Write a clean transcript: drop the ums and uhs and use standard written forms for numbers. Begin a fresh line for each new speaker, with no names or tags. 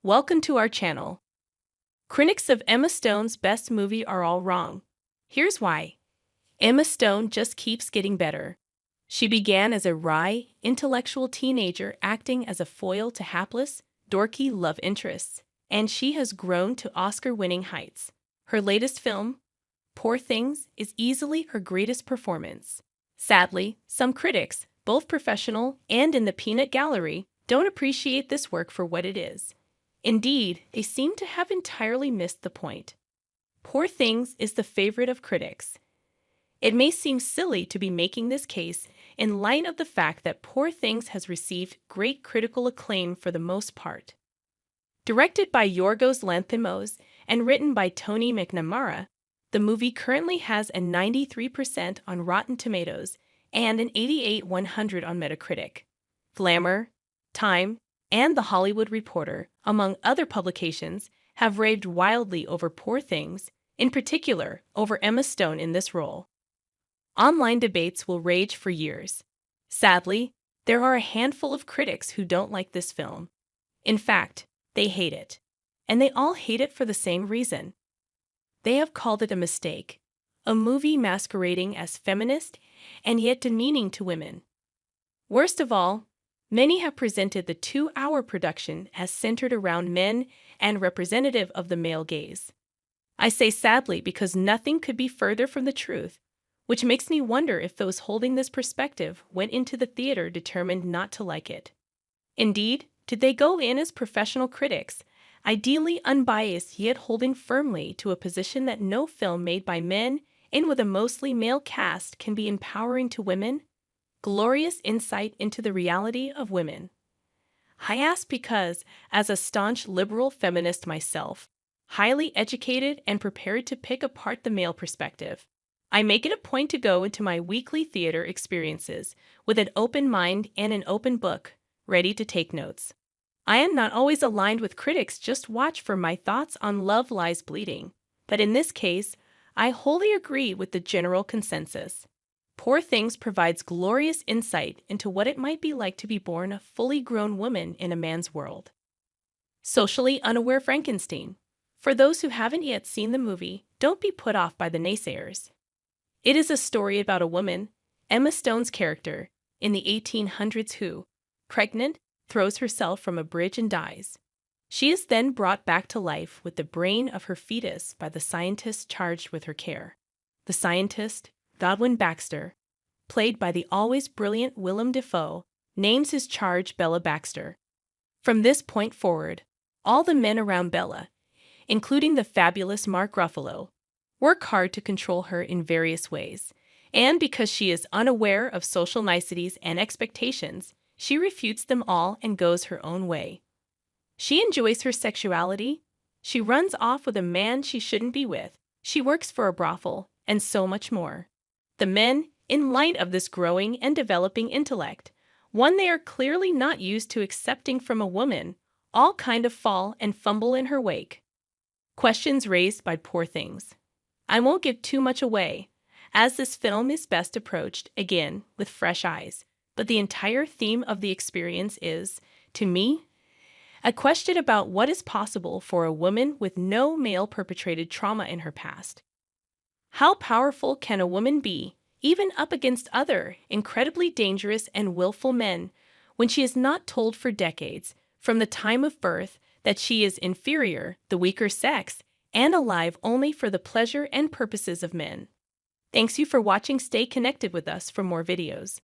Welcome to our channel. Critics of Emma Stone's best movie are all wrong. Here's why. Emma Stone just keeps getting better. She began as a wry, intellectual teenager acting as a foil to hapless, dorky love interests, and she has grown to Oscar-winning heights. Her latest film, Poor Things, is easily her greatest performance. Sadly, some critics, both professional and in the peanut gallery, don't appreciate this work for what it is. Indeed, they seem to have entirely missed the point. Poor Things is the favorite of critics. It may seem silly to be making this case in light of the fact that Poor Things has received great critical acclaim for the most part. Directed by Yorgos Lanthimos and written by Tony McNamara, the movie currently has a 93% on Rotten Tomatoes and an 88/100 on Metacritic. Glamour, Time, and The Hollywood Reporter, among other publications, have raved wildly over Poor Things, in particular over Emma Stone in this role. Online debates will rage for years. Sadly, there are a handful of critics who don't like this film. In fact, they hate it. And they all hate it for the same reason. They have called it a mistake, a movie masquerading as feminist and yet demeaning to women. Worst of all, many have presented the 2-hour production as centered around men and representative of the male gaze. I say sadly because nothing could be further from the truth, which makes me wonder if those holding this perspective went into the theater determined not to like it. Indeed, did they go in as professional critics, ideally unbiased yet holding firmly to a position that no film made by men and with a mostly male cast can be empowering to women? Glorious insight into the reality of women. I ask because, as a staunch liberal feminist myself, highly educated and prepared to pick apart the male perspective, I make it a point to go into my weekly theater experiences with an open mind and an open book, ready to take notes. I am not always aligned with critics, just watch for my thoughts on Love Lies Bleeding, but in this case, I wholly agree with the general consensus. Poor Things provides glorious insight into what it might be like to be born a fully grown woman in a man's world. Socially Unaware Frankenstein. For those who haven't yet seen the movie, don't be put off by the naysayers. It is a story about a woman, Emma Stone's character, in the 1800s who, pregnant, throws herself from a bridge and dies. She is then brought back to life with the brain of her fetus by the scientist charged with her care. The scientist, Bella Baxter, played by the always brilliant Willem Dafoe, names his charge Bella Baxter. From this point forward, all the men around Bella, including the fabulous Mark Ruffalo, work hard to control her in various ways, and because she is unaware of social niceties and expectations, she refutes them all and goes her own way. She enjoys her sexuality, she runs off with a man she shouldn't be with, she works for a brothel, and so much more. The men, in light of this growing and developing intellect, one they are clearly not used to accepting from a woman, all kind of fall and fumble in her wake. Questions raised by Poor Things. I won't give too much away, as this film is best approached, again, with fresh eyes, but the entire theme of the experience is, to me, a question about what is possible for a woman with no male-perpetrated trauma in her past. How powerful can a woman be, even up against other, incredibly dangerous and willful men, when she is not told for decades, from the time of birth, that she is inferior, the weaker sex, and alive only for the pleasure and purposes of men? Thanks you for watching. Stay connected with us for more videos.